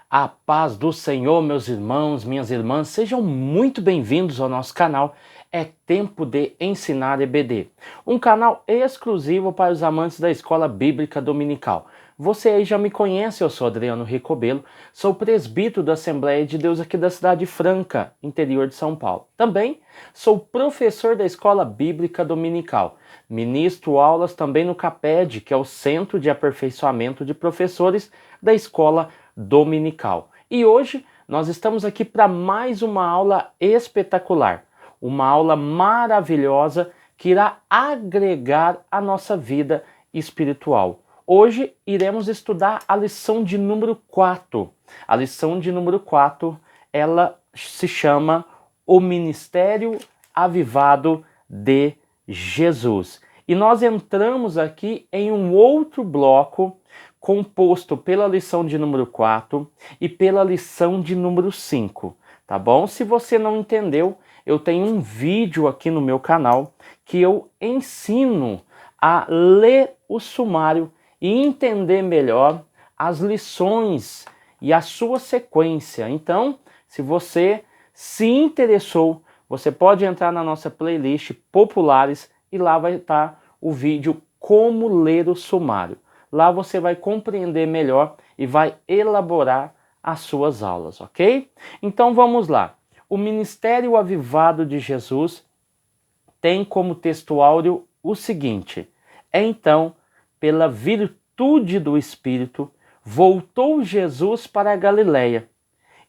A paz do Senhor, meus irmãos, minhas irmãs, sejam muito bem-vindos ao nosso canal. É Tempo de Ensinar EBD, um canal exclusivo para os amantes da Escola Bíblica Dominical. Você aí já me conhece, eu sou Adriano Recobelo, sou presbítero da Assembleia de Deus aqui da Cidade Franca, interior de São Paulo. Também sou professor da Escola Bíblica Dominical. Ministro aulas também no CAPED, que é o Centro de Aperfeiçoamento de Professores da Escola Dominical. E hoje nós estamos aqui para mais uma aula espetacular, uma aula maravilhosa que irá agregar a nossa vida espiritual. Hoje iremos estudar a lição de número 4. A lição de número 4, ela se chama O Ministério Avivado de Jesus. E nós entramos aqui em um outro bloco composto pela lição de número 4 e pela lição de número 5, tá bom? Se você não entendeu, eu tenho um vídeo aqui no meu canal que eu ensino a ler o sumário e entender melhor as lições e a sua sequência. Então, se você se interessou, você pode entrar na nossa playlist Populares e lá vai estar o vídeo Como Ler o Sumário. Lá você vai compreender melhor e vai elaborar as suas aulas, ok? Então vamos lá. O Ministério Avivado de Jesus tem como textuário o seguinte: então, pela virtude do Espírito, voltou Jesus para a Galileia,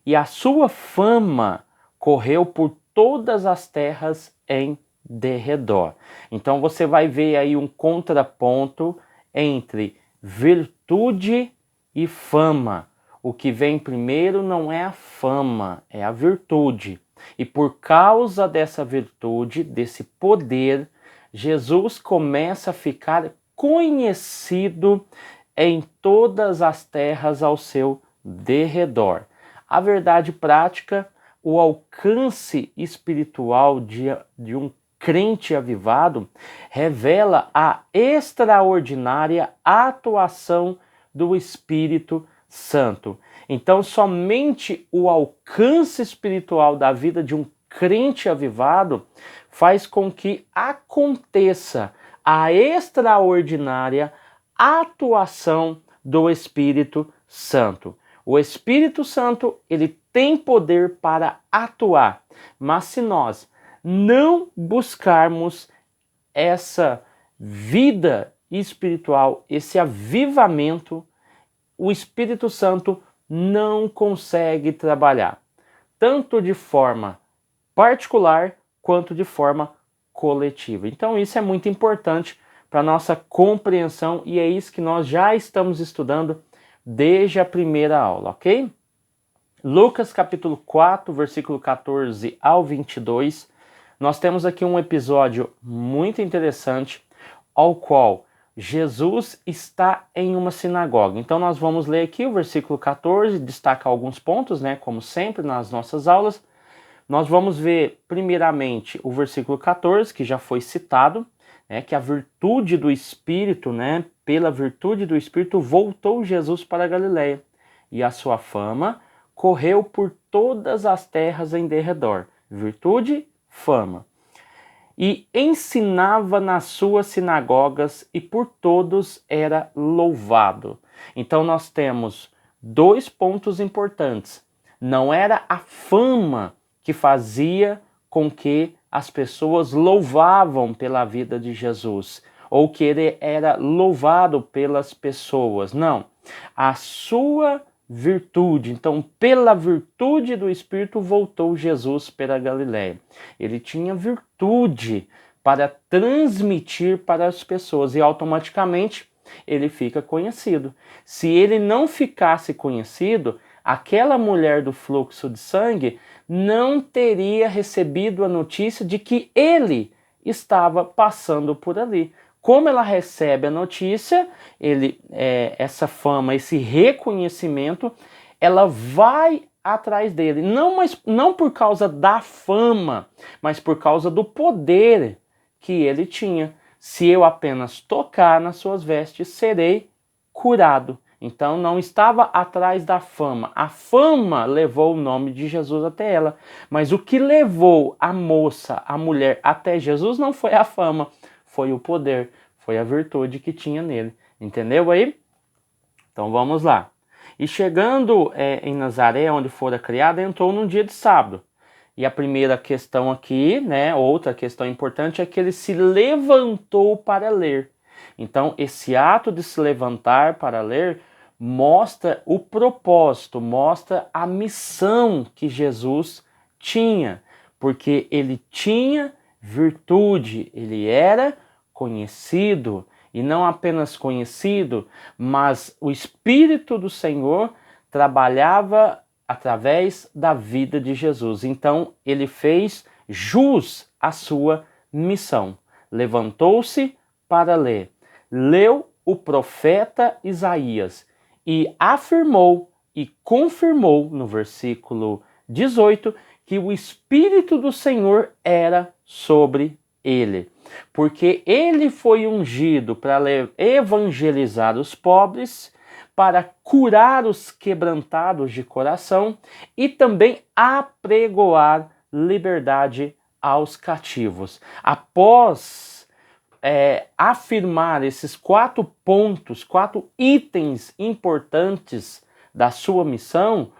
e a sua fama correu por todas as terras em derredor. Então você vai ver aí um contraponto entre virtude e fama. O que vem primeiro não é a fama, é a virtude. E por causa dessa virtude, desse poder, Jesus começa a ficar conhecido em todas as terras ao seu derredor. A verdade prática, o alcance espiritual de um crente avivado revela a extraordinária atuação do Espírito Santo. Então, somente o alcance espiritual da vida de um crente avivado faz com que aconteça a extraordinária atuação do Espírito Santo. O Espírito Santo, ele tem poder para atuar, mas se nós não buscarmos essa vida espiritual, esse avivamento, o Espírito Santo não consegue trabalhar, tanto de forma particular quanto de forma coletiva. Então isso é muito importante para a nossa compreensão e é isso que nós já estamos estudando desde a primeira aula, ok? Lucas capítulo 4, versículo 14 ao 22, nós temos aqui um episódio muito interessante, ao qual Jesus está em uma sinagoga. Então nós vamos ler aqui o versículo 14, destaca alguns pontos, né, como sempre nas nossas aulas. Nós vamos ver primeiramente o versículo 14, que já foi citado, né, que a virtude do Espírito, né, pela virtude do Espírito voltou Jesus para a Galileia, e a sua fama correu por todas as terras em derredor. Virtude, fama. E ensinava nas suas sinagogas e por todos era louvado. Então nós temos dois pontos importantes. Não era a fama que fazia com que as pessoas louvavam pela vida de Jesus, ou que ele era louvado pelas pessoas. Não. A sua virtude. Então, pela virtude do Espírito, voltou Jesus para a Galileia. Ele tinha virtude para transmitir para as pessoas e automaticamente ele fica conhecido. Se ele não ficasse conhecido, aquela mulher do fluxo de sangue não teria recebido a notícia de que ele estava passando por ali. Como ela recebe a notícia, essa fama, esse reconhecimento, ela vai atrás dele. Não por causa da fama, mas por causa do poder que ele tinha. Se eu apenas tocar nas suas vestes, serei curado. Então não estava atrás da fama. A fama levou o nome de Jesus até ela. Mas o que levou a moça, a mulher, até Jesus não foi a fama, foi o poder, foi a virtude que tinha nele. Entendeu aí? Então vamos lá. E chegando em Nazaré, onde fora criada, entrou num dia de sábado. E a primeira questão aqui, né, outra questão importante é que ele se levantou para ler. Então, esse ato de se levantar para ler mostra o propósito, mostra a missão que Jesus tinha, porque ele tinha virtude, ele era conhecido, e não apenas conhecido, mas o Espírito do Senhor trabalhava através da vida de Jesus. Então, ele fez jus à sua missão. Levantou-se para ler. Leu o profeta Isaías e afirmou e confirmou no versículo 18 que o Espírito do Senhor era sobre ele, porque ele foi ungido para evangelizar os pobres, para curar os quebrantados de coração e também apregoar liberdade aos cativos. Após afirmar esses 4 pontos, 4 itens importantes da sua missão,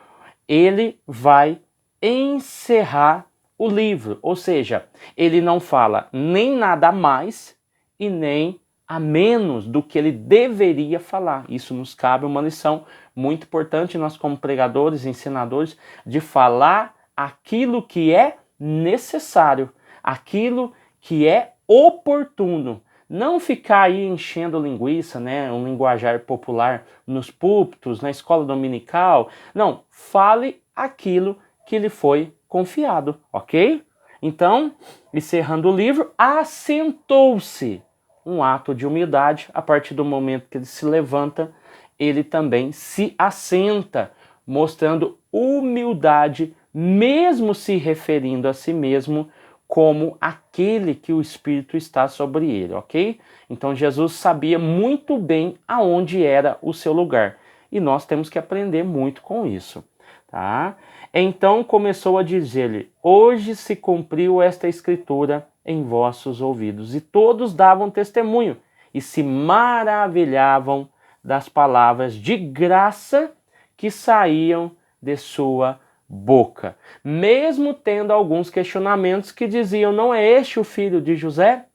ele vai encerrar o livro, ou seja, ele não fala nem nada a mais e nem a menos do que ele deveria falar. Isso nos cabe uma lição muito importante, nós como pregadores, ensinadores, de falar aquilo que é necessário, aquilo que é oportuno. Não ficar aí enchendo linguiça, né, um linguajar popular nos púlpitos, na escola dominical. Não, fale aquilo que lhe foi confiado, ok? Então, encerrando o livro, assentou-se. Um ato de humildade. A partir do momento que ele se levanta, ele também se assenta, mostrando humildade, mesmo se referindo a si mesmo como aquele que o Espírito está sobre ele, ok? Então Jesus sabia muito bem aonde era o seu lugar. E nós temos que aprender muito com isso, tá? Então começou a dizer-lhe: hoje se cumpriu esta escritura em vossos ouvidos. E todos davam testemunho e se maravilhavam das palavras de graça que saíam de sua boca. Mesmo tendo alguns questionamentos que diziam: não é este o filho de José?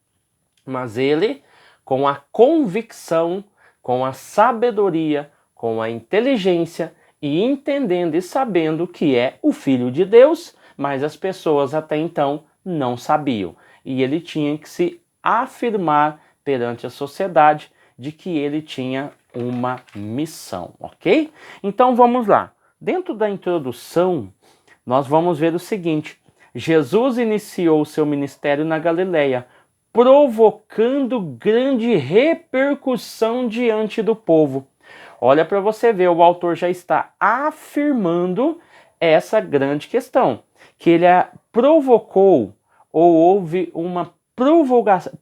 Mas ele, com a convicção, com a sabedoria, com a inteligência, e entendendo e sabendo que é o Filho de Deus, mas as pessoas até então não sabiam. E ele tinha que se afirmar perante a sociedade de que ele tinha uma missão, ok? Então vamos lá. Dentro da introdução, nós vamos ver o seguinte: Jesus iniciou seu ministério na Galileia, provocando grande repercussão diante do povo. Olha para você ver, o autor já está afirmando essa grande questão, que ele provocou, ou houve uma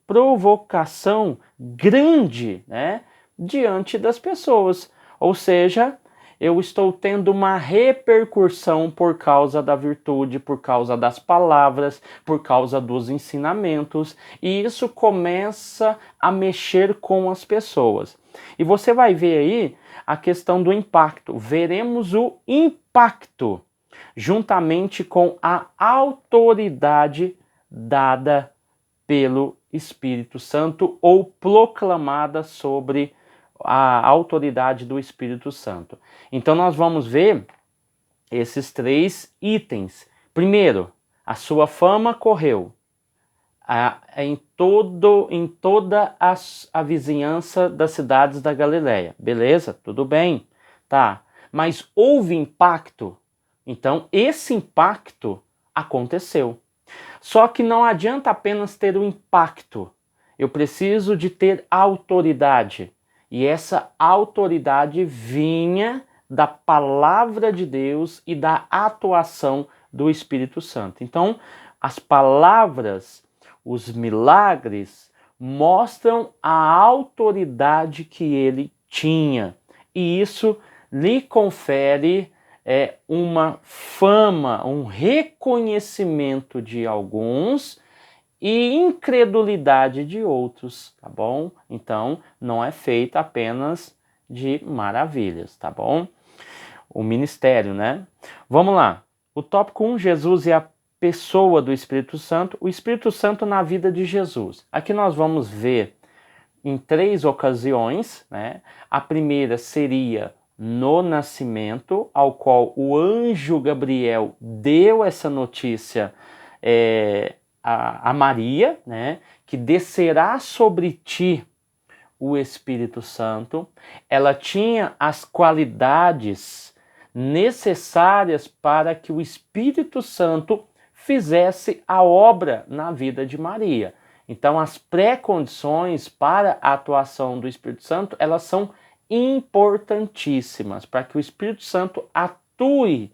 provocação grande, né, diante das pessoas. Ou seja, eu estou tendo uma repercussão por causa da virtude, por causa das palavras, por causa dos ensinamentos, e isso começa a mexer com as pessoas. E você vai ver aí a questão do impacto. Veremos o impacto juntamente com a autoridade dada pelo Espírito Santo ou proclamada sobre a autoridade do Espírito Santo. Então nós vamos ver esses 3 itens. Primeiro, a sua fama correu em toda a vizinhança das cidades da Galileia. Beleza? Tudo bem. Tá. Mas houve impacto. Então esse impacto aconteceu. Só que não adianta apenas ter o impacto. Eu preciso de ter autoridade. E essa autoridade vinha da palavra de Deus e da atuação do Espírito Santo. Então, as palavras, os milagres, mostram a autoridade que ele tinha. e isso lhe confere uma fama, um reconhecimento de alguns e incredulidade de outros, tá bom? Então, não é feito apenas de maravilhas, tá bom? O ministério, né? Vamos lá. O tópico 1, Jesus e a pessoa do Espírito Santo. O Espírito Santo na vida de Jesus. Aqui nós vamos ver em 3 ocasiões, né? A primeira seria no nascimento, ao qual o anjo Gabriel deu essa notícia a Maria, né? Que descerá sobre ti o Espírito Santo. Ela tinha as qualidades necessárias para que o Espírito Santo fizesse a obra na vida de Maria. Então, as pré-condições para a atuação do Espírito Santo, elas são importantíssimas para que o Espírito Santo atue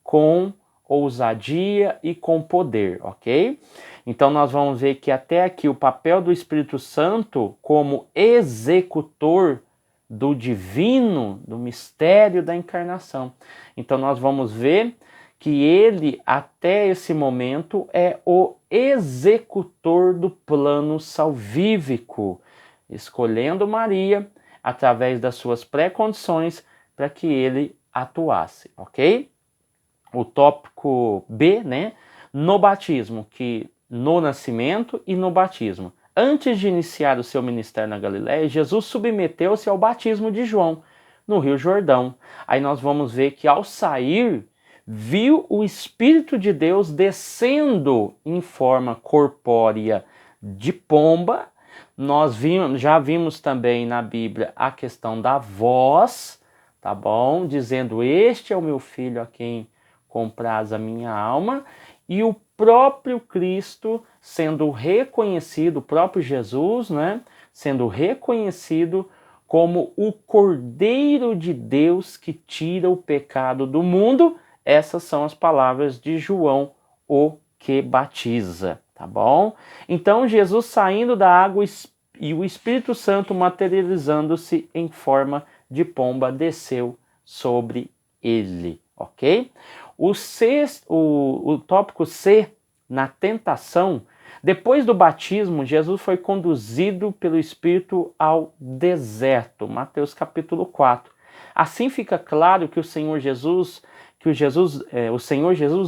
com ousadia e com poder, ok? Então nós vamos ver que até aqui o papel do Espírito Santo como executor do divino, do mistério da encarnação. Então nós vamos ver que ele, até esse momento, é o executor do plano salvífico, escolhendo Maria através das suas pré-condições para que ele atuasse, ok? O tópico B, né? No batismo, que no nascimento e no batismo. Antes de iniciar o seu ministério na Galiléia, Jesus submeteu-se ao batismo de João, no Rio Jordão. Aí nós vamos ver que ao sair, viu o Espírito de Deus descendo em forma corpórea de pomba. Nós já vimos também na Bíblia a questão da voz, tá bom? Dizendo, este é o meu filho a quem compraz a minha alma, e o próprio Cristo sendo reconhecido, o próprio Jesus, né, sendo reconhecido como o Cordeiro de Deus que tira o pecado do mundo. Essas são as palavras de João, o que batiza, tá bom? Então Jesus saindo da água e o Espírito Santo materializando-se em forma de pomba desceu sobre ele, ok? O tópico C, na tentação, depois do batismo, Jesus foi conduzido pelo Espírito ao deserto, Mateus capítulo 4. Assim fica claro que o Senhor Jesus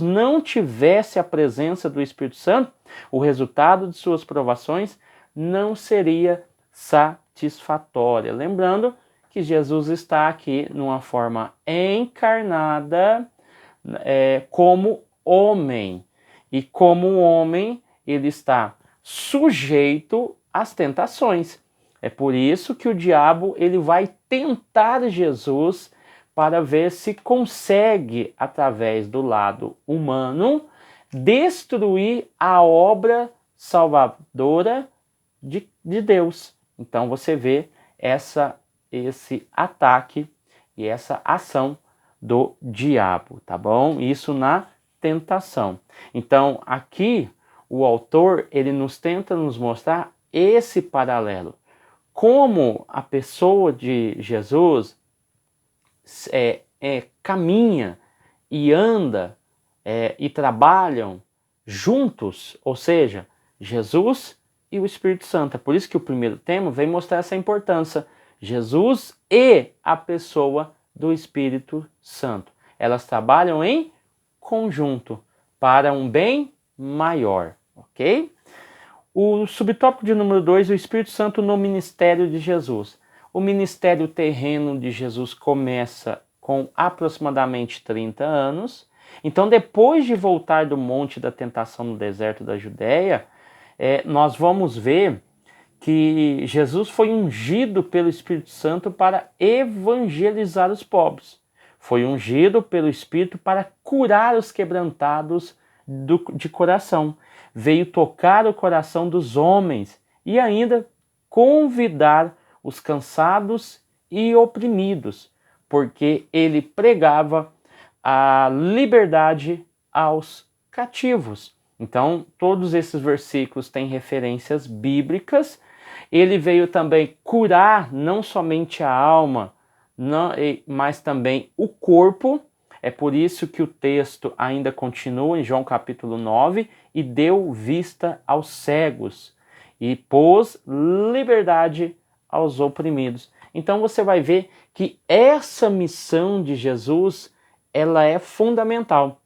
não tivesse a presença do Espírito Santo, o resultado de suas provações não seria satisfatória. Lembrando que Jesus está aqui numa forma encarnada, como homem, e como homem ele está sujeito às tentações. É por isso que o diabo ele vai tentar Jesus para ver se consegue, através do lado humano, destruir a obra salvadora de Deus. Então você vê esse ataque e essa ação do diabo, tá bom? Isso na tentação. Então, aqui, o autor, ele tenta nos mostrar esse paralelo. Como a pessoa de Jesus caminha e anda e trabalham juntos, ou seja, Jesus e o Espírito Santo. É por isso que o primeiro tema vem mostrar essa importância. Jesus e a pessoa do Espírito Santo. Elas trabalham em conjunto para um bem maior, ok? O subtópico de número 2, o Espírito Santo no ministério de Jesus. O ministério terreno de Jesus começa com aproximadamente 30 anos. Então, depois de voltar do monte da tentação no deserto da Judéia, nós vamos ver que Jesus foi ungido pelo Espírito Santo para evangelizar os pobres. Foi ungido pelo Espírito para curar os quebrantados de coração. Veio tocar o coração dos homens e ainda convidar os cansados e oprimidos, porque ele pregava a liberdade aos cativos. Então, todos esses versículos têm referências bíblicas. Ele veio também curar não somente a alma, mas também o corpo. É por isso que o texto ainda continua em João capítulo 9, e deu vista aos cegos, e pôs liberdade aos oprimidos. Então você vai ver que essa missão de Jesus, ela é fundamental.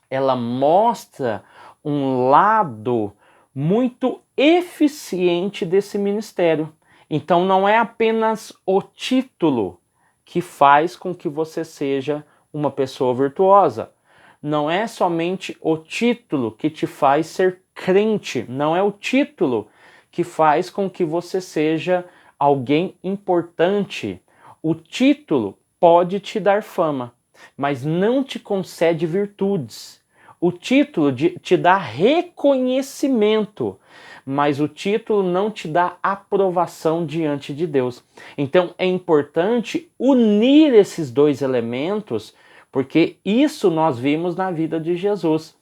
Ela mostra um lado muito eficiente desse ministério. Então não é apenas o título que faz com que você seja uma pessoa virtuosa. Não é somente o título que te faz ser crente. Não é o título que faz com que você seja alguém importante. O título pode te dar fama, mas não te concede virtudes. O título te dá reconhecimento, mas o título não te dá aprovação diante de Deus. Então é importante unir esses dois elementos, porque isso nós vimos na vida de Jesus.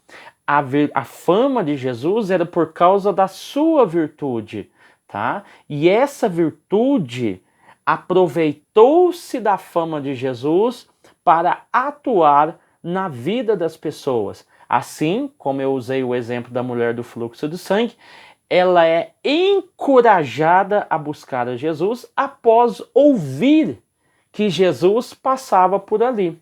A fama de Jesus era por causa da sua virtude, tá? E essa virtude aproveitou-se da fama de Jesus para atuar na vida das pessoas. Assim, como eu usei o exemplo da mulher do fluxo de sangue, ela é encorajada a buscar a Jesus após ouvir que Jesus passava por ali.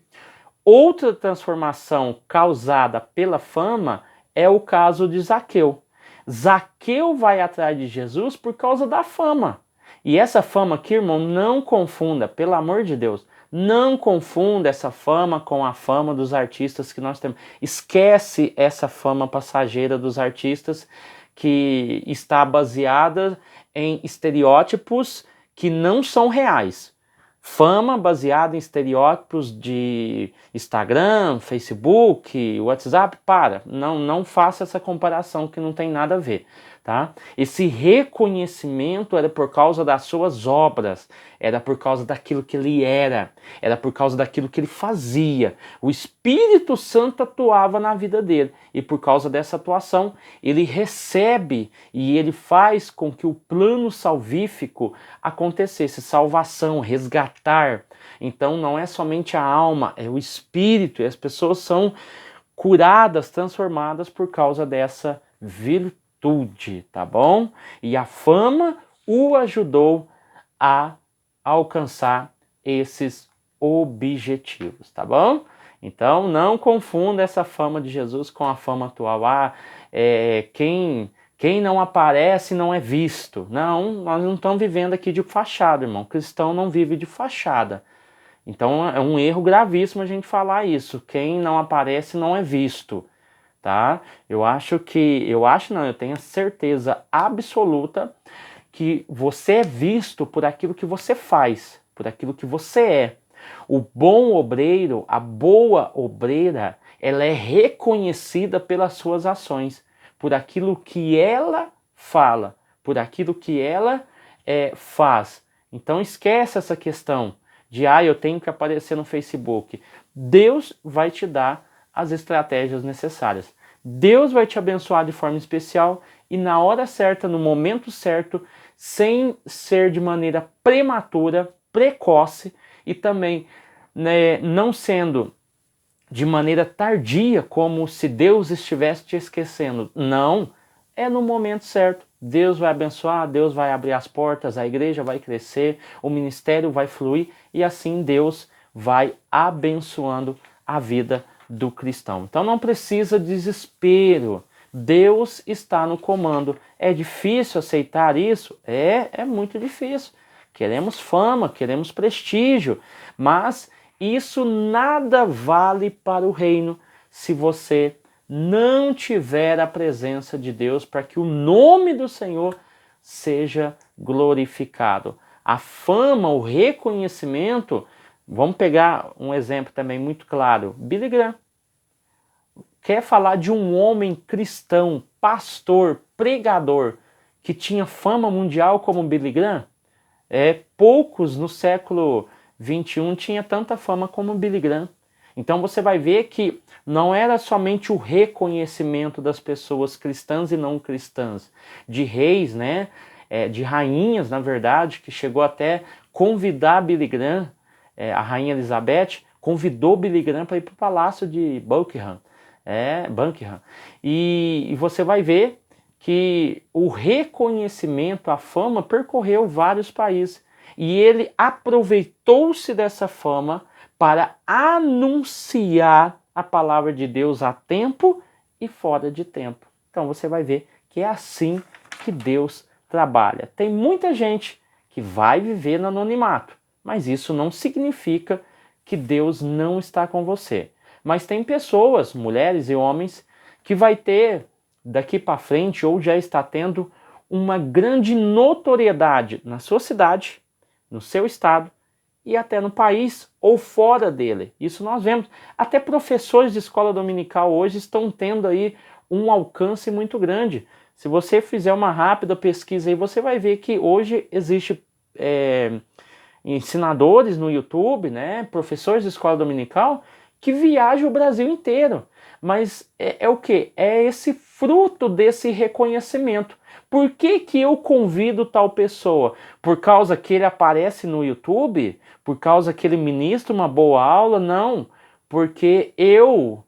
Outra transformação causada pela fama é o caso de Zaqueu. Zaqueu vai atrás de Jesus por causa da fama. E essa fama aqui, irmão, não confunda, pelo amor de Deus, não confunda essa fama com a fama dos artistas que nós temos. Esquece essa fama passageira dos artistas que está baseada em estereótipos que não são reais. Fama baseada em estereótipos de Instagram, Facebook, WhatsApp, não faça essa comparação que não tem nada a ver, tá? Esse reconhecimento era por causa das suas obras, era por causa daquilo que ele era por causa daquilo que ele fazia. O Espírito Santo atuava na vida dele, e por causa dessa atuação, ele recebe e ele faz com que o plano salvífico acontecesse, salvação, resgatar. Então não é somente a alma, é o espírito, e as pessoas são curadas, transformadas por causa dessa virtude, tá bom? E a fama o ajudou a alcançar esses objetivos, tá bom? Então não confunda essa fama de Jesus com a fama atual. Quem não aparece não é visto. Não, nós não estamos vivendo aqui de fachada, irmão. Cristão não vive de fachada. Então é um erro gravíssimo a gente falar isso. Quem não aparece não é visto, tá? Eu tenho certeza absoluta que você é visto por aquilo que você faz, por aquilo que você é. O bom obreiro, a boa obreira, ela é reconhecida pelas suas ações, por aquilo que ela fala, por aquilo que ela faz. Então esquece essa questão de eu tenho que aparecer no Facebook. Deus vai te dar as estratégias necessárias. Deus vai te abençoar de forma especial e na hora certa, no momento certo, sem ser de maneira prematura, precoce, e também não sendo de maneira tardia, como se Deus estivesse te esquecendo. Não, é no momento certo. Deus vai abençoar, Deus vai abrir as portas, a igreja vai crescer, o ministério vai fluir e assim Deus vai abençoando a vida do cristão. Então não precisa de desespero. Deus está no comando. É difícil aceitar isso? É muito difícil. Queremos fama, queremos prestígio, mas isso nada vale para o reino se você não tiver a presença de Deus para que o nome do Senhor seja glorificado. A fama, o reconhecimento, vamos pegar um exemplo também muito claro, Billy Graham. Quer falar de um homem cristão, pastor, pregador, que tinha fama mundial como Billy Graham? Poucos no século 21 tinha tanta fama como Billy Graham. Então você vai ver que não era somente o reconhecimento das pessoas cristãs e não cristãs, de reis, de rainhas, na verdade, que chegou até convidar Billy Graham a Rainha Elizabeth convidou Billy Graham para ir para o Palácio de Buckingham. Buckingham. E você vai ver que o reconhecimento, a fama, percorreu vários países. E ele aproveitou-se dessa fama para anunciar a palavra de Deus a tempo e fora de tempo. Então você vai ver que é assim que Deus trabalha. Tem muita gente que vai viver no anonimato, mas isso não significa que Deus não está com você. Mas tem pessoas, mulheres e homens, que vai ter daqui para frente ou já está tendo uma grande notoriedade na sua cidade, no seu estado e até no país ou fora dele. Isso nós vemos. Até professores de escola dominical hoje estão tendo aí um alcance muito grande. Se você fizer uma rápida pesquisa aí, você vai ver que hoje existe ensinadores no YouTube, né, professores de escola dominical, que viajam o Brasil inteiro. Mas é o quê? É esse fruto desse reconhecimento. Por que que eu convido tal pessoa? Por causa que ele aparece no YouTube? Por causa que ele ministra uma boa aula? Não. Porque eu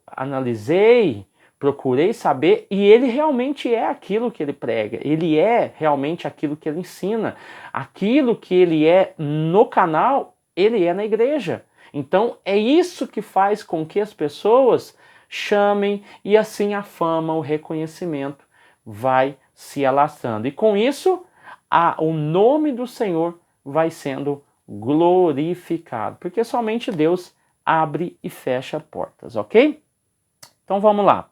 analisei, procurei saber, e ele realmente é aquilo que ele prega. Ele é realmente aquilo que ele ensina. Aquilo que ele é no canal, ele é na igreja. Então é isso que faz com que as pessoas chamem e assim a fama, o reconhecimento vai se alastrando. E com isso, o nome do Senhor vai sendo glorificado, porque somente Deus abre e fecha portas, ok? Então vamos lá.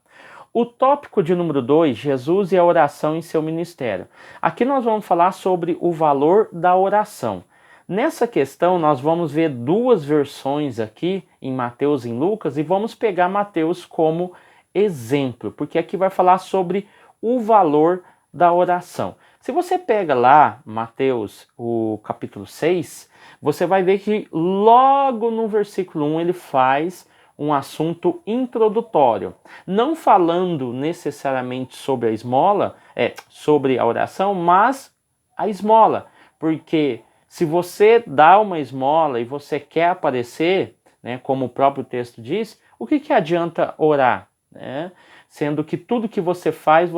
O tópico de número 2, Jesus e a oração em seu ministério. Aqui nós vamos falar sobre o valor da oração. Nessa questão, nós vamos ver duas versões aqui, em Mateus e em Lucas, e vamos pegar Mateus como exemplo, porque aqui vai falar sobre o valor da oração. Se você pega lá, Mateus, o capítulo 6, você vai ver que logo no versículo 1 ele faz um assunto introdutório, não falando necessariamente sobre a esmola, sobre a oração, mas a esmola, porque se você dá uma esmola e você quer aparecer, né, como o próprio texto diz, o que adianta orar? Né? Sendo que tudo que você faz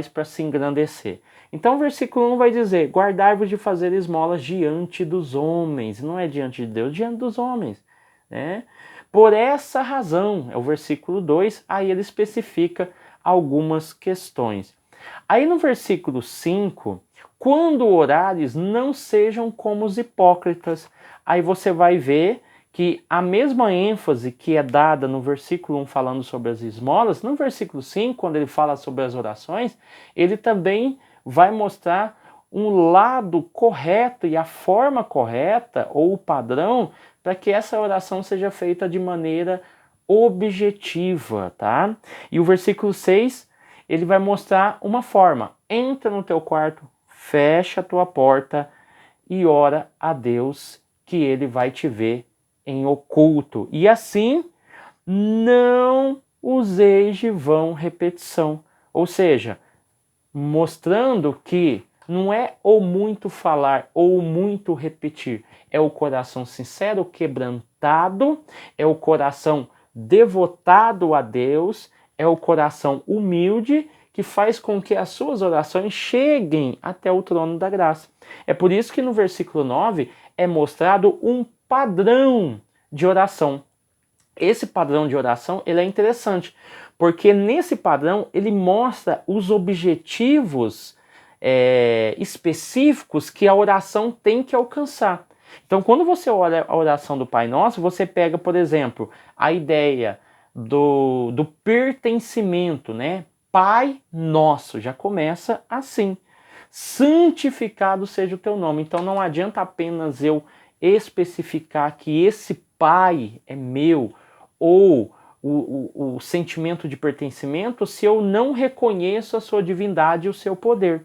para se engrandecer. Então o versículo 1 vai dizer, guardai-vos de fazer esmolas diante dos homens, não é diante de Deus, diante dos homens. Né? Por essa razão, é o versículo 2, aí ele especifica algumas questões. Aí no versículo 5, quando orares, não sejam como os hipócritas. Aí você vai ver que a mesma ênfase que é dada no versículo 1 falando sobre as esmolas, no versículo 5, quando ele fala sobre as orações, ele também vai mostrar um lado correto e a forma correta ou o padrão para que essa oração seja feita de maneira objetiva, tá? E o versículo 6, ele vai mostrar uma forma. Entra no teu quarto, fecha a tua porta e ora a Deus que ele vai te ver em oculto. E assim, não useis de vão repetição. Ou seja, mostrando que não é ou muito falar ou muito repetir, é o coração sincero, quebrantado, é o coração devotado a Deus, é o coração humilde que faz com que as suas orações cheguem até o trono da graça. É por isso que no versículo 9 é mostrado um padrão de oração. Esse padrão de oração ele é interessante, porque nesse padrão ele mostra os objetivos específicos que a oração tem que alcançar. Então, quando você olha a oração do Pai Nosso, você pega, por exemplo, a ideia do pertencimento, né? Pai Nosso, já começa assim. Santificado seja o teu nome. Então, não adianta apenas eu especificar que esse Pai é meu, ou o sentimento de pertencimento, se eu não reconheço a sua divindade e o seu poder.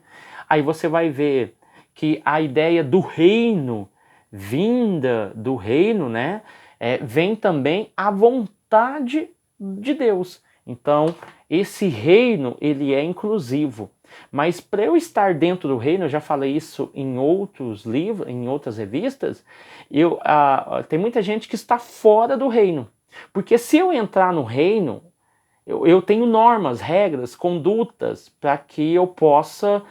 Aí você vai ver que a ideia do reino, vinda do reino, né, vem também a vontade de Deus. Então, esse reino, ele é inclusivo. Mas para eu estar dentro do reino, eu já falei isso em outros livros, em outras revistas, tem muita gente que está fora do reino. Porque se eu entrar no reino, eu tenho normas, regras, condutas para que eu possa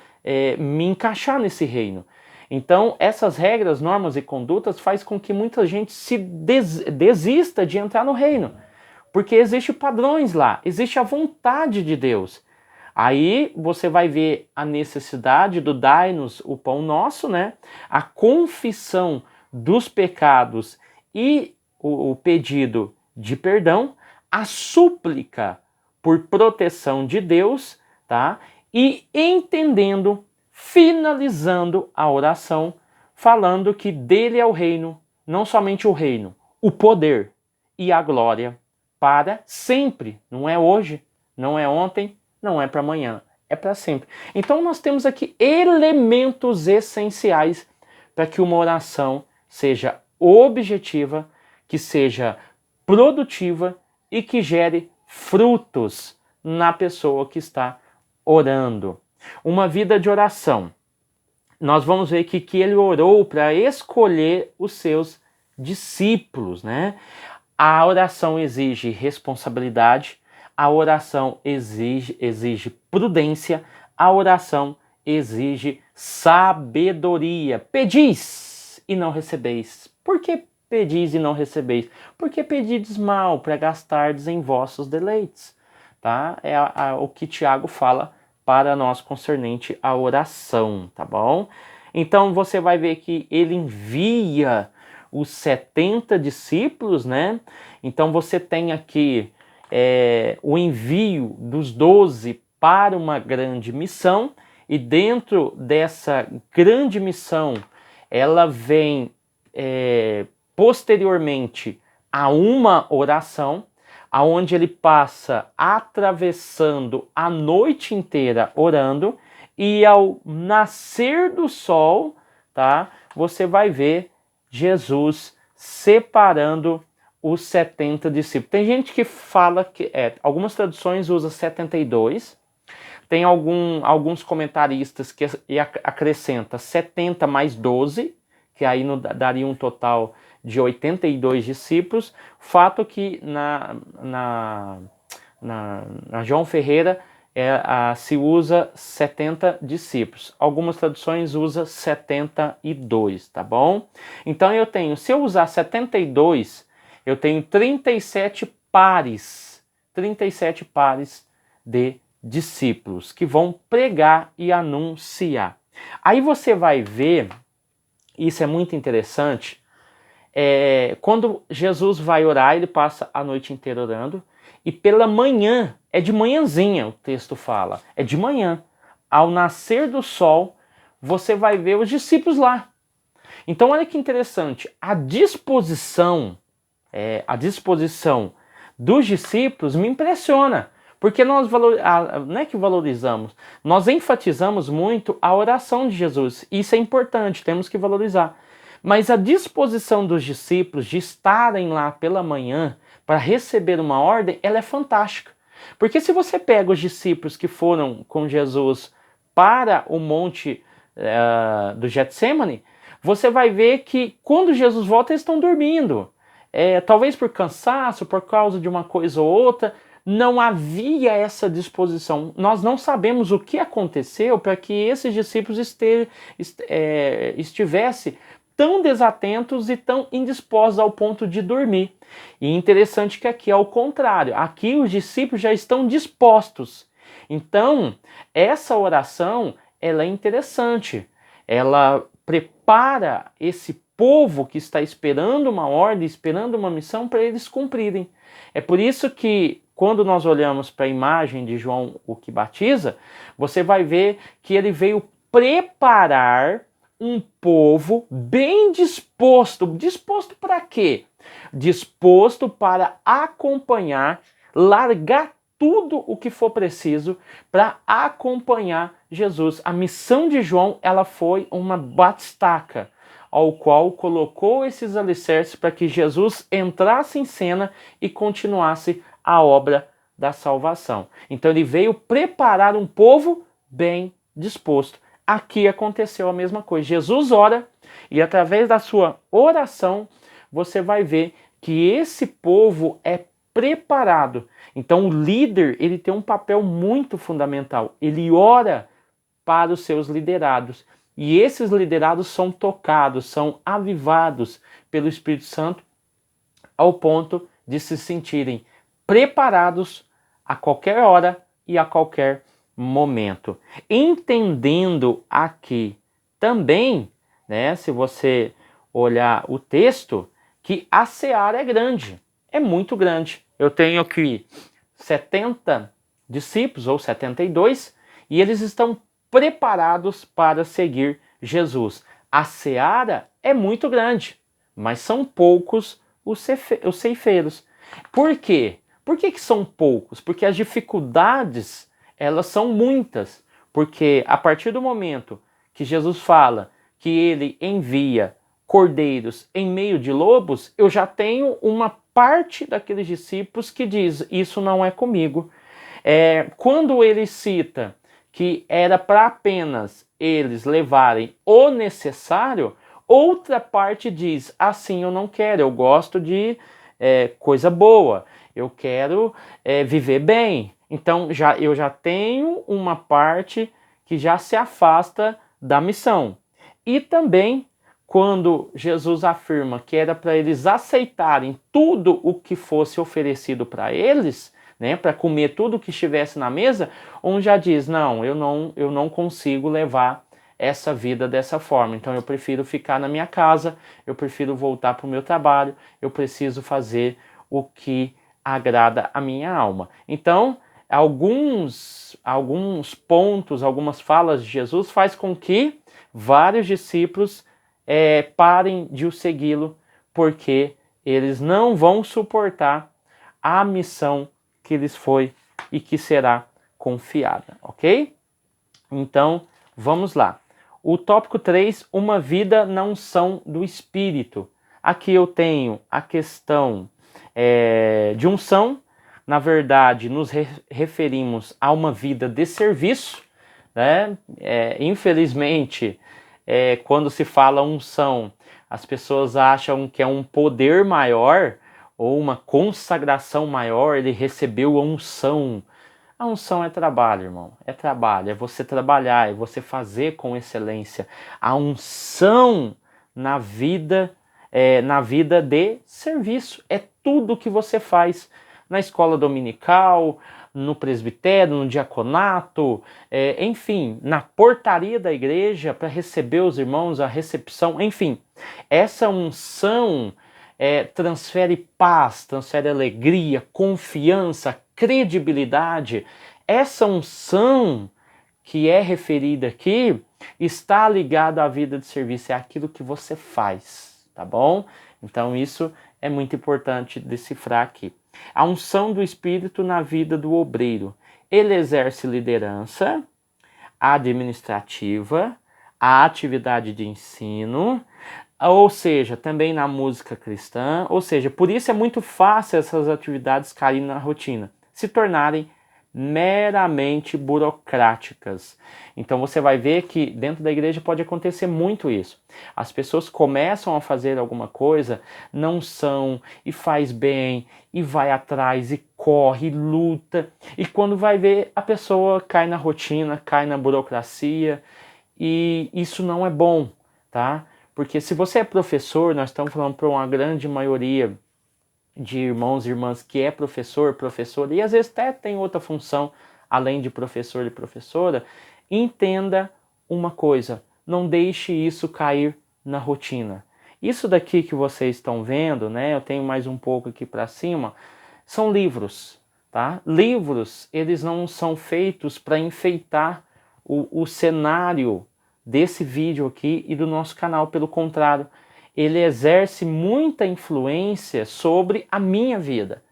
me encaixar nesse reino. Então, essas regras, normas e condutas faz com que muita gente se desista de entrar no reino. Porque existem padrões lá, existe a vontade de Deus. Aí você vai ver a necessidade do dai-nos o pão nosso, né? A confissão dos pecados e o pedido de perdão, a súplica por proteção de Deus, tá? E entendendo, finalizando a oração, falando que dele é o reino, não somente o reino, o poder e a glória para sempre. Não é hoje, não é ontem, não é para amanhã, é para sempre. Então nós temos aqui elementos essenciais para que uma oração seja objetiva, que seja produtiva e que gere frutos na pessoa que está orando. Uma vida de oração. Nós vamos ver que ele orou para escolher os seus discípulos, né? A oração exige responsabilidade, a oração exige prudência, a oração exige sabedoria. Pedis e não recebeis. Por que pedis e não recebeis? Porque pedides mal para gastardes em vossos deleites. Tá? É o que Tiago fala para nós concernente à oração, tá bom? Então você vai ver que ele envia os 70 discípulos, né? Então você tem aqui o envio dos 12 para uma grande missão, e dentro dessa grande missão, ela vem posteriormente a uma oração, aonde ele passa atravessando a noite inteira orando, e ao nascer do sol, tá? Você vai ver Jesus separando os 70 discípulos. Tem gente que fala que algumas traduções usam 72, tem alguns comentaristas que acrescenta 70 mais 12, que aí daria um total de 82 discípulos. Fato que na João Ferreira se usa 70 discípulos. Algumas traduções usam 72, tá bom? Então se eu usar 72, eu tenho 37 pares de discípulos que vão pregar e anunciar. Aí você vai ver, isso é muito interessante, quando Jesus vai orar, ele passa a noite inteira orando, e pela manhã, é de manhãzinha o texto fala, é de manhã, ao nascer do sol, você vai ver os discípulos lá. Então olha que interessante, a disposição dos discípulos me impressiona, porque nós não é que valorizamos, nós enfatizamos muito a oração de Jesus. Isso é importante, temos que valorizar. Mas a disposição dos discípulos de estarem lá pela manhã para receber uma ordem, ela é fantástica. Porque se você pega os discípulos que foram com Jesus para o monte do Getsemane, você vai ver que quando Jesus volta, eles estão dormindo. Talvez por cansaço, por causa de uma coisa ou outra, não havia essa disposição. Nós não sabemos o que aconteceu para que esses discípulos estivessem tão desatentos e tão indispostos ao ponto de dormir. E interessante que aqui é o contrário. Aqui os discípulos já estão dispostos. Então, essa oração, ela é interessante. Ela prepara esse povo que está esperando uma ordem, esperando uma missão para eles cumprirem. É por isso que quando nós olhamos para a imagem de João o que batiza, você vai ver que ele veio preparar um povo bem disposto. Disposto para quê? Disposto para acompanhar, largar tudo o que for preciso para acompanhar Jesus. A missão de João, ela foi uma batistaca, ao qual colocou esses alicerces para que Jesus entrasse em cena e continuasse a obra da salvação. Então ele veio preparar um povo bem disposto. Aqui aconteceu a mesma coisa. Jesus ora e através da sua oração você vai ver que esse povo é preparado. Então o líder, ele tem um papel muito fundamental. Ele ora para os seus liderados. E esses liderados são tocados, são avivados pelo Espírito Santo ao ponto de se sentirem preparados a qualquer hora e a qualquer momento. Entendendo aqui também, né, se você olhar o texto, que a seara é grande, é muito grande. Eu tenho aqui 70 discípulos, ou 72, e eles estão preparados para seguir Jesus. A seara é muito grande, mas são poucos os ceifeiros. Por quê? Por que são poucos? Porque as dificuldades, elas são muitas. Porque a partir do momento que Jesus fala que ele envia cordeiros em meio de lobos, eu já tenho uma parte daqueles discípulos que diz, isso não é comigo. Quando ele cita que era para apenas eles levarem o necessário, outra parte diz, assim eu não quero, eu gosto de coisa boa, eu quero viver bem. Então eu já tenho uma parte que já se afasta da missão. E também, quando Jesus afirma que era para eles aceitarem tudo o que fosse oferecido para eles, né, para comer tudo que estivesse na mesa, um já diz, não, eu não consigo levar essa vida dessa forma, então eu prefiro ficar na minha casa, eu prefiro voltar para o meu trabalho, eu preciso fazer o que agrada a minha alma. Então, alguns pontos, algumas falas de Jesus faz com que vários discípulos parem de o segui-lo, porque eles não vão suportar a missão que lhes foi e que será confiada, ok? Então, vamos lá. O tópico 3, uma vida na unção do Espírito. Aqui eu tenho a questão de unção. Na verdade, nos referimos a uma vida de serviço, né? Infelizmente, quando se fala unção, as pessoas acham que é um poder maior ou uma consagração maior, ele recebeu a unção. A unção é trabalho, irmão. É trabalho, é você trabalhar, é você fazer com excelência. A unção na vida de serviço é tudo que você faz na escola dominical, no presbitério, no diaconato, enfim, na portaria da igreja para receber os irmãos, a recepção, enfim. Essa unção transfere paz, transfere alegria, confiança, credibilidade. Essa unção que é referida aqui está ligada à vida de serviço, é aquilo que você faz, tá bom? Então isso é muito importante decifrar aqui. A unção do Espírito na vida do obreiro. Ele exerce liderança administrativa, a atividade de ensino, ou seja, também na música cristã, ou seja, por isso é muito fácil essas atividades caírem na rotina, se tornarem meramente burocráticas. Então você vai ver que dentro da igreja pode acontecer muito isso. As pessoas começam a fazer alguma coisa, não são, e faz bem, e vai atrás, e corre, e luta, e quando vai ver, a pessoa cai na rotina, cai na burocracia, e isso não é bom, tá? Porque se você é professor, nós estamos falando para uma grande maioria de irmãos e irmãs que é professor, professora, e às vezes até tem outra função, além de professor e professora, entenda uma coisa, não deixe isso cair na rotina. Isso daqui que vocês estão vendo, né, eu tenho mais um pouco aqui para cima, são livros, tá? Livros, eles não são feitos para enfeitar o cenário desse vídeo aqui e do nosso canal, pelo contrário, ele exerce muita influência sobre a minha vida.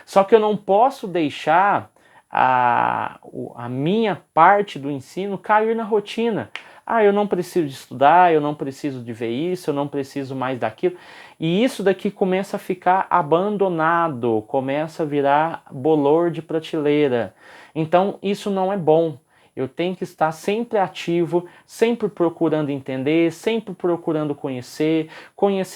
Só que eu não posso deixar a minha parte do ensino cair na rotina. Ah, eu não preciso de estudar, eu não preciso de ver isso, eu não preciso mais daquilo. E isso daqui começa a ficar abandonado, começa a virar bolor de prateleira. Então isso não é bom. Eu tenho que estar sempre ativo, sempre procurando entender, sempre procurando conhecer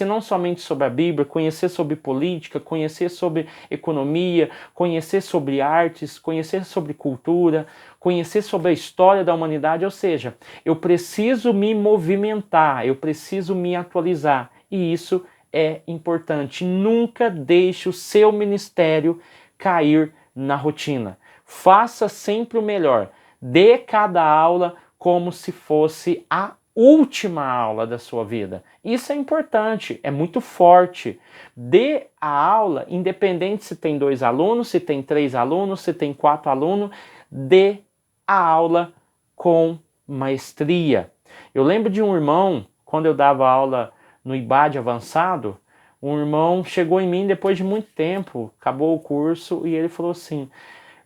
não somente sobre a Bíblia, conhecer sobre política, conhecer sobre economia, conhecer sobre artes, conhecer sobre cultura, conhecer sobre a história da humanidade, ou seja, eu preciso me movimentar, eu preciso me atualizar, e isso é importante. Nunca deixe o seu ministério cair na rotina. Faça sempre o melhor. Dê cada aula como se fosse a última aula da sua vida. Isso é importante, é muito forte. Dê a aula, independente se tem 2 alunos, se tem 3 alunos, se tem 4 alunos, dê a aula com maestria. Eu lembro de um irmão, quando eu dava aula no IBAD avançado, um irmão chegou em mim depois de muito tempo, acabou o curso, e ele falou assim: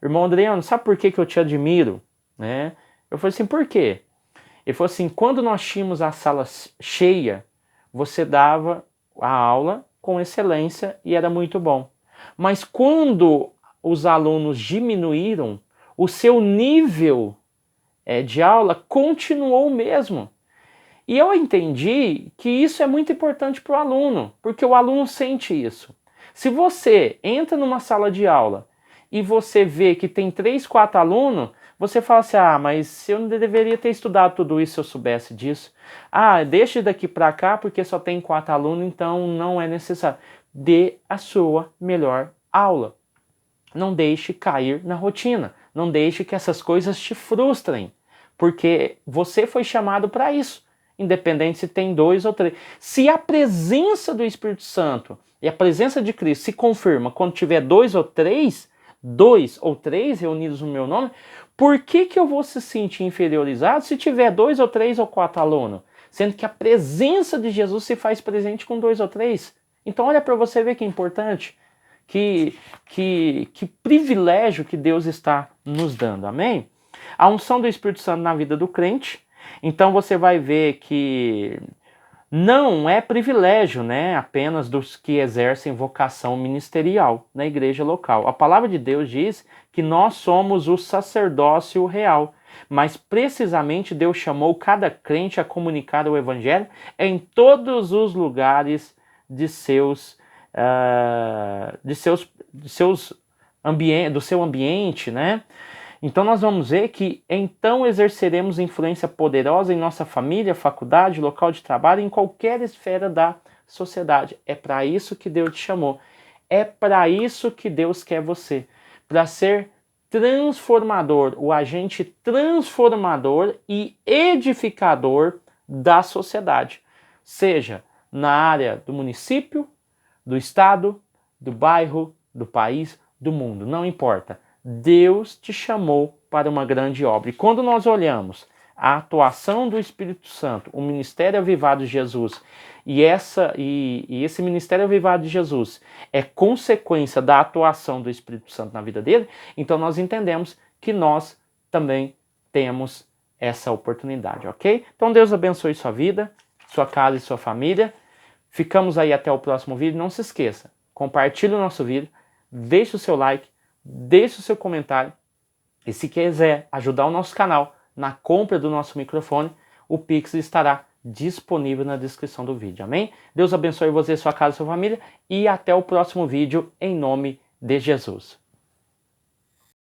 irmão Adriano, sabe por que eu te admiro? Né? Eu falei assim, por quê? Ele falou assim, quando nós tínhamos a sala cheia, você dava a aula com excelência e era muito bom. Mas quando os alunos diminuíram, o seu nível de aula continuou o mesmo. E eu entendi que isso é muito importante para o aluno, porque o aluno sente isso. Se você entra numa sala de aula e você vê que tem 3, 4 alunos, você fala assim, mas eu não deveria ter estudado tudo isso se eu soubesse disso. Deixa daqui para cá porque só tem 4 alunos, então não é necessário. Dê a sua melhor aula. Não deixe cair na rotina. Não deixe que essas coisas te frustrem, porque você foi chamado para isso. Independente se tem 2 ou 3. Se a presença do Espírito Santo e a presença de Cristo se confirma quando tiver 2 ou 3 reunidos no meu nome, por que eu vou se sentir inferiorizado se tiver 2 ou 3 ou 4 alunos? Sendo que a presença de Jesus se faz presente com 2 ou 3. Então olha para você ver que é importante, que privilégio que Deus está nos dando, amém? A unção do Espírito Santo na vida do crente. Então você vai ver que não é privilégio, né, apenas dos que exercem vocação ministerial na igreja local. A palavra de Deus diz que nós somos o sacerdócio real, mas precisamente Deus chamou cada crente a comunicar o evangelho em todos os lugares do seu ambiente, né? Então nós vamos ver que então exerceremos influência poderosa em nossa família, faculdade, local de trabalho, em qualquer esfera da sociedade. É para isso que Deus te chamou. É para isso que Deus quer você. Para ser transformador, o agente transformador e edificador da sociedade. Seja na área do município, do estado, do bairro, do país, do mundo. Não importa. Deus te chamou para uma grande obra. E quando nós olhamos a atuação do Espírito Santo, o ministério avivado de Jesus, e esse ministério avivado de Jesus é consequência da atuação do Espírito Santo na vida dele, então nós entendemos que nós também temos essa oportunidade, ok? Então Deus abençoe sua vida, sua casa e sua família. Ficamos aí até o próximo vídeo. Não se esqueça, compartilhe o nosso vídeo, deixe o seu like, deixe o seu comentário, e se quiser ajudar o nosso canal na compra do nosso microfone, o Pix estará disponível na descrição do vídeo, amém? Deus abençoe você, sua casa e sua família, e até o próximo vídeo, em nome de Jesus.